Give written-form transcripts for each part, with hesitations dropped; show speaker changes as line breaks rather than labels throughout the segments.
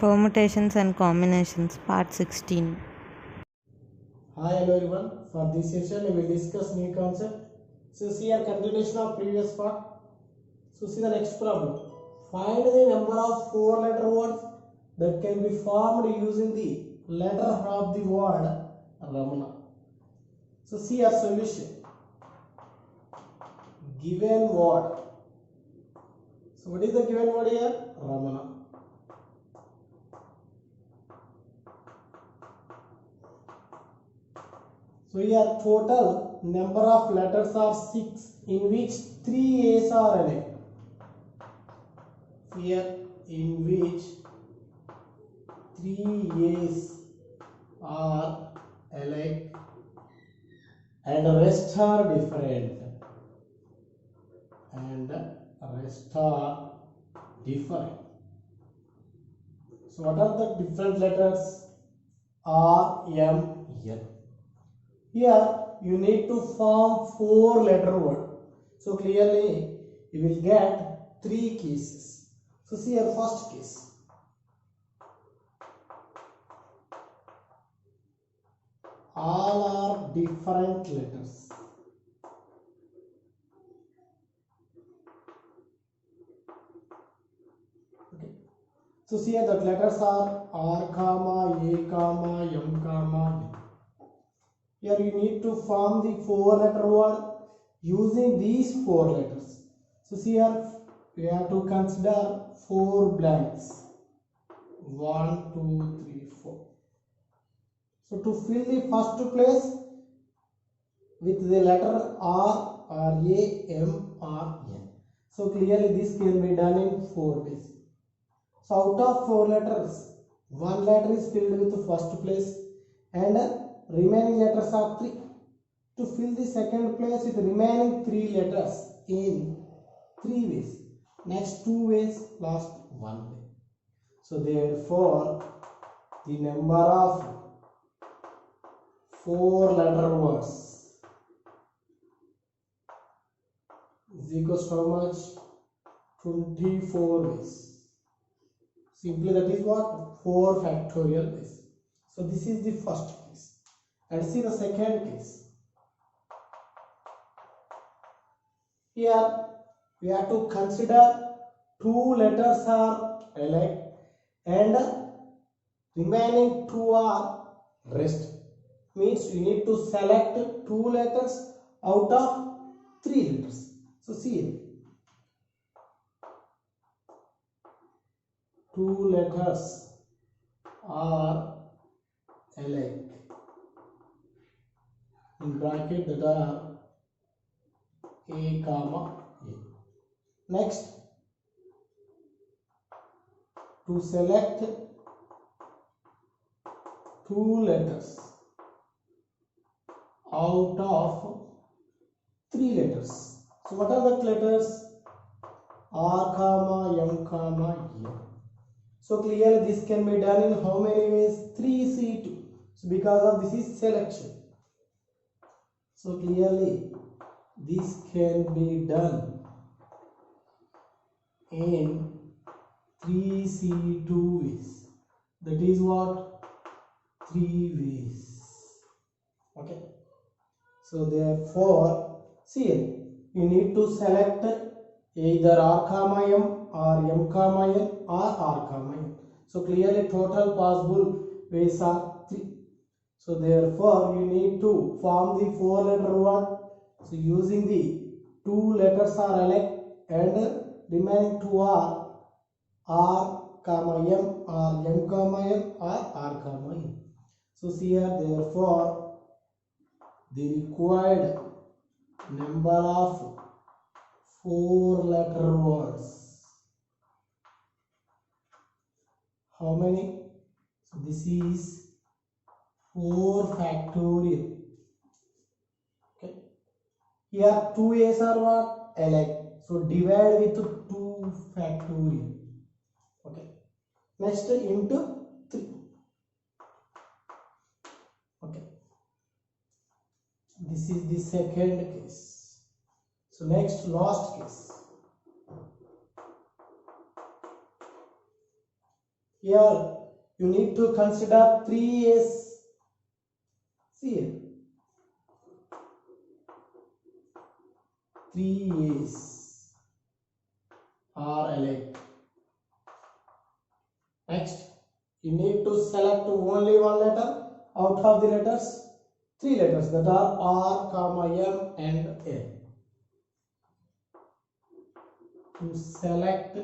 Permutations and combinations, part 16.
Hi, hello everyone. For this session, we will discuss new concept. So, see a continuation of previous part. So, see the next problem. Find the number of four-letter words that can be formed using the letter of the word Ramana. So, see our solution. Given word. So, what is the given word here? Ramana. So here total number of letters are 6, in which 3 A's are alike. Here in which 3 A's are alike and rest are different. So what are the different letters? R, M, N. Here you need to form 4-letter word. So clearly you will get 3 cases. So see your first case. All are different letters. Okay. So see here that letters are R, comma, A, comma, M, comma, N. Here you need to form the 4-letter word using these 4 letters. So see here we have to consider 4 blanks. 1, 2, 3, 4. So to fill the first place with the letter R or A, M or N. So clearly this can be done in 4 ways. So out of 4 letters, 1 letter is filled with the first place and remaining letters are 3. To fill the second place with remaining 3 letters in 3 ways. Next 2 ways, last 1 way. So therefore, the number of 4-letter words is equals to how much? 24 ways. Simply that is what? 4 factorial ways. So this is the first case. And see the second case. Here we have to consider 2 letters are alike and remaining 2 are rest. Means you need to select 2 letters out of 3 letters. So see here. 2 letters are alike. In bracket that are A, comma, A. Next, to select 2 letters out of 3 letters. So what are the letters? R, comma, M, comma, N. So clearly this can be done in how many ways? 3C2. So because of this is selection. So clearly this can be done in 3C2 ways. That is what? 3 ways. Okay. So therefore, see here, you need to select either R, comma, M or M, comma, N or R, comma, N. So clearly total possible ways are 3. So therefore, you need to form the 4-letter word. So using the 2 letters are alike and remaining 2 are R, comma, M or M, comma, N or R, comma, N. So see here, therefore, the required number of 4-letter words. How many? So this is 4 factorial. Okay. Here 2 A's are what? Alike. So divide with 2 factorial. Okay. Next into 3. Okay. This is the second case. So next, last case. Here you need to consider 3A's. See here, 3A's are alike. Next, you need to select only one letter out of the letters, 3 letters that are R, comma, M and L. To select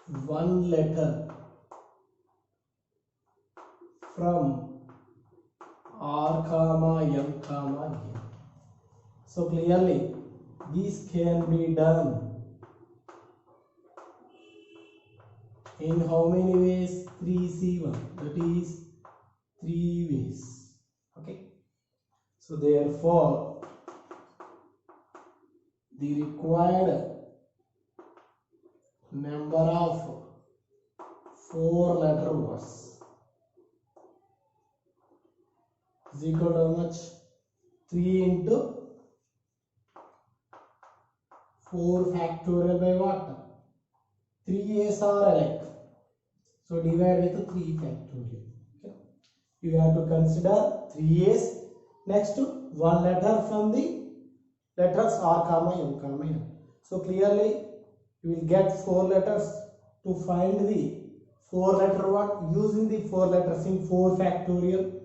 one letter from R, comma, M, comma, N. So clearly this can be done in how many ways? 3C1, that is 3 ways. Okay, so therefore the required number of 4-letter words is equal to how much? 3 into 4 factorial by what? 3A's are alike, so divide with 3 factorial. Okay, you have to consider 3A's. Next, one letter from the letters R, comma, M, comma, N. So clearly you will get 4 letters. To find the 4-letter word, using the 4 letters in 4 factorial,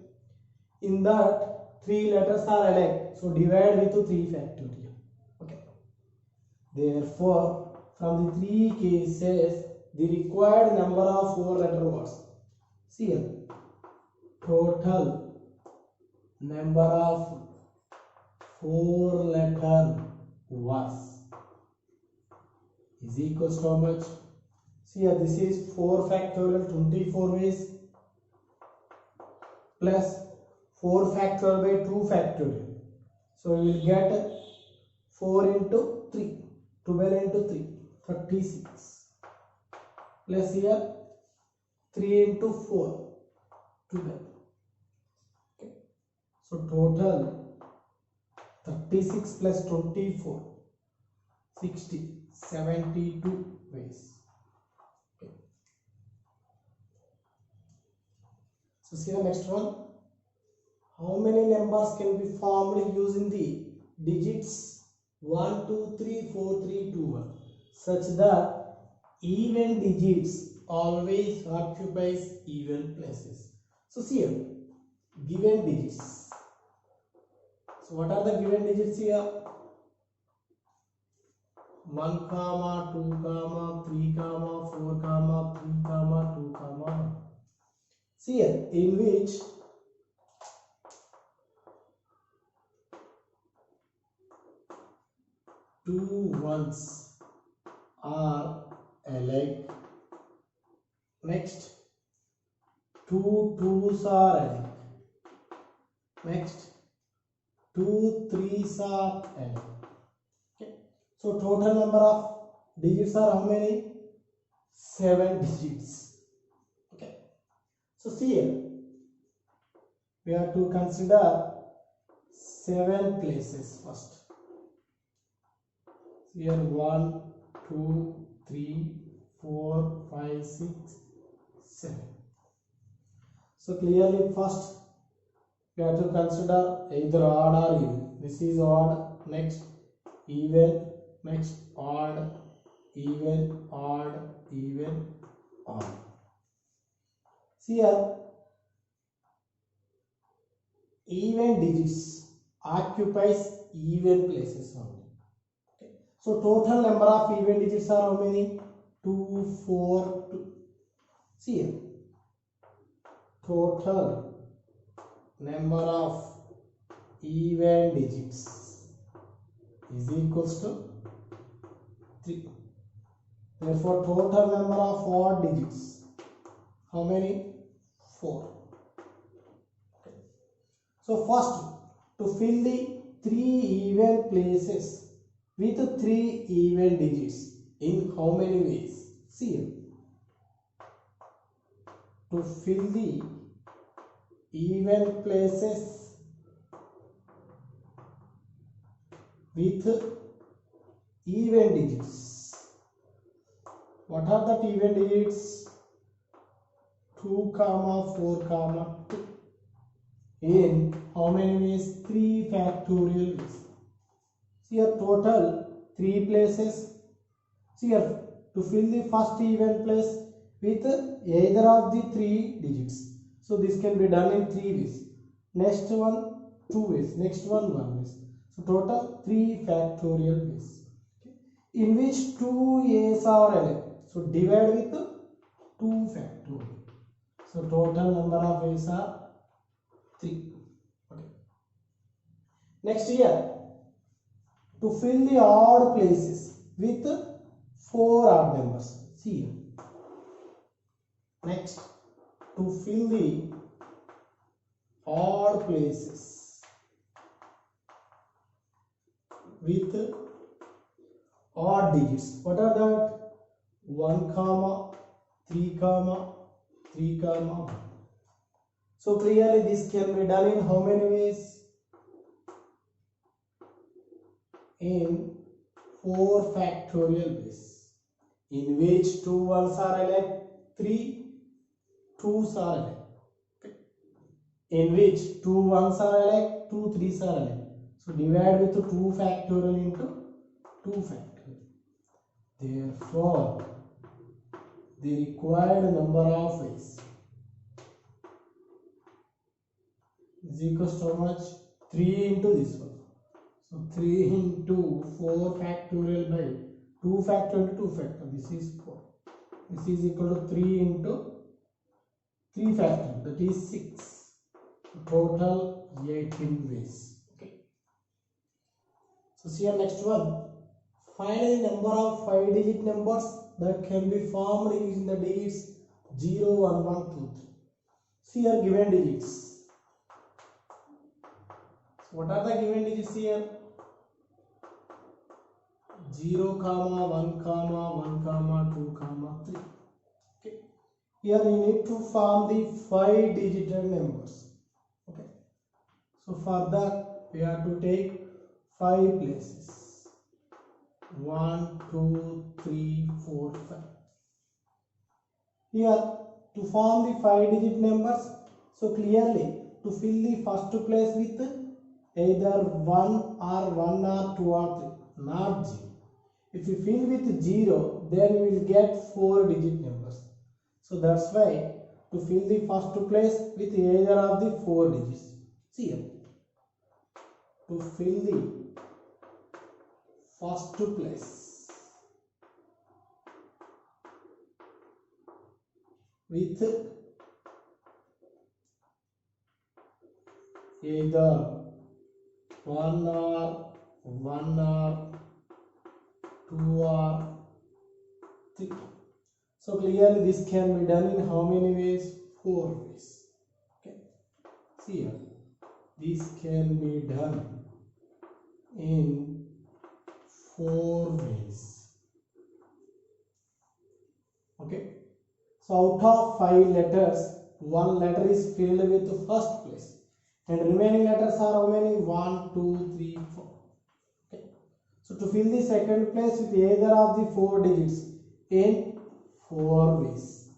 in that 3 letters are alike, so divide with 3 factorial. Okay, therefore from the 3 cases the required number of 4-letter words, see here, total number of 4-letter words is equals to how much? See here, this is 4 factorial 24 ways plus 4 factorial by 2 factorial. So you will get 4 into 3, 12 into 3, 36, plus here 3 into 4, 12. Okay, so total 36 plus 24, 60, 72 ways. Okay. So see the next one. How many numbers can be formed using the digits 1, 2, 3, 4, 3, 2, 1 such that even digits always occupies even places? So see here, given digits. So what are the given digits here? 1, 2, 3, 4, 3, 2, 1. See here, in which two ones are alike. Next, two twos are alike. Next, two threes are alike. Okay, so total number of digits are how many? 7 digits. Okay, so see here, we have to consider 7 places first. Here 1, 2, 3, 4, 5, 6, 7. So clearly first we have to consider either odd or even. This is odd, next even, next odd, even, odd, even, odd. See here, even digits occupies even places only. Okay, so total number of even digits are how many? 2, 4, 2. See here, total number of even digits is equals to 3. Therefore total number of odd digits, how many? 4. Okay. So first, to fill the 3 even places with 3 even digits, in how many ways? See here, to fill the even places with even digits. What are the even digits? 2 comma 4 comma 2. In how many ways? 3 factorial ways. So here total 3 places. So here to fill the first even place with either of the 3 digits. So this can be done in 3 ways. Next one 2 ways. Next one 1 ways. So total 3 factorial ways. Okay. In which 2 A's are allowed. So divide with 2 factorial. So total number of A's are 3. Okay. Next here, to fill the odd places with 4 odd numbers. See here. Next, to fill the odd places with odd digits. What are that? 1 comma 3 comma 3 comma 1. So clearly this can be done in how many ways? In 4 factorial ways, in which 2 ones are allowed, 3 2's are allowed. Okay. In which 2 ones are allowed, 2 3's are allowed. So divide with 2 factorial into 2 factorial. Therefore, the required number of ways is equals to how much? 3 into this one. So 3 into 4 factorial by 2 factorial into 2 factorial. This is 4. This is equal to 3 into 3 factorial. That is 6. Total 18 ways. Okay. So see our next one. Find the number of 5-digit numbers that can be formed using the digits 0, 1, 1, 2, 3. See here given digits. So what are the given digits here? 0 comma 1 comma 1 comma 2 comma 3. Okay. Here you need to form the 5-digit numbers. Okay. So for that we have to take 5 places. 1, 2, 3, 4, 5. Here to form the 5-digit numbers, so clearly to fill the first place with either 1 or 2 or 3, not 0. If you fill with 0, then you will get 4-digit numbers. So that's why to fill the first place with either of the 4 digits. See here. To fill the first place with either 1 or 2 or 3. So clearly this can be done in how many ways? 4 ways. Okay. See here. This can be done in 4 ways. Okay. So out of 5 letters, 1 letter is filled with the first place. And remaining letters are how many? 1, 2, 3, 4. Okay. So to fill the second place with either of the 4 digits in 4 ways.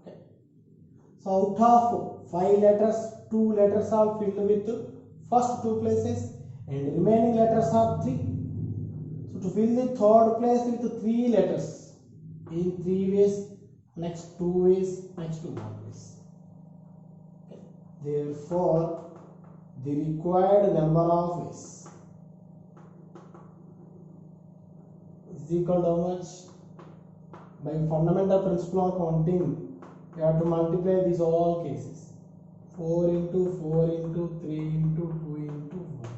Okay. So out of 5 letters, 2 letters are filled with the first 2 places and remaining letters are 3. So to fill the third place with 3 letters in 3 ways, next 2 ways, next 1 ways. Okay. Therefore, the required number of ways is equal to how much? By fundamental principle of counting, we have to multiply these all cases. 4 into 4 into 3 into 2 into 1.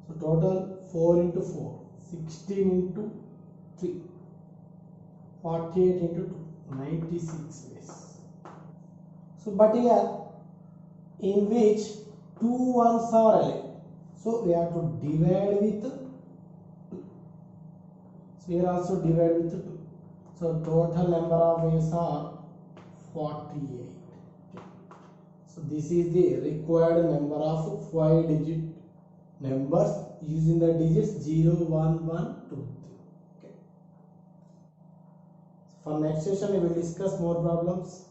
So total 4 into 4, 16 into 3, 48 into 2, 96 ways. So but here in which 2 ones are allowed, so we have to divide with 2. So here also divide with 2. So total number of ways are 48. Okay. So this is the required number of 5-digit numbers using the digits 0, 1, 1, 2, 3. Okay. For next session we will discuss more problems.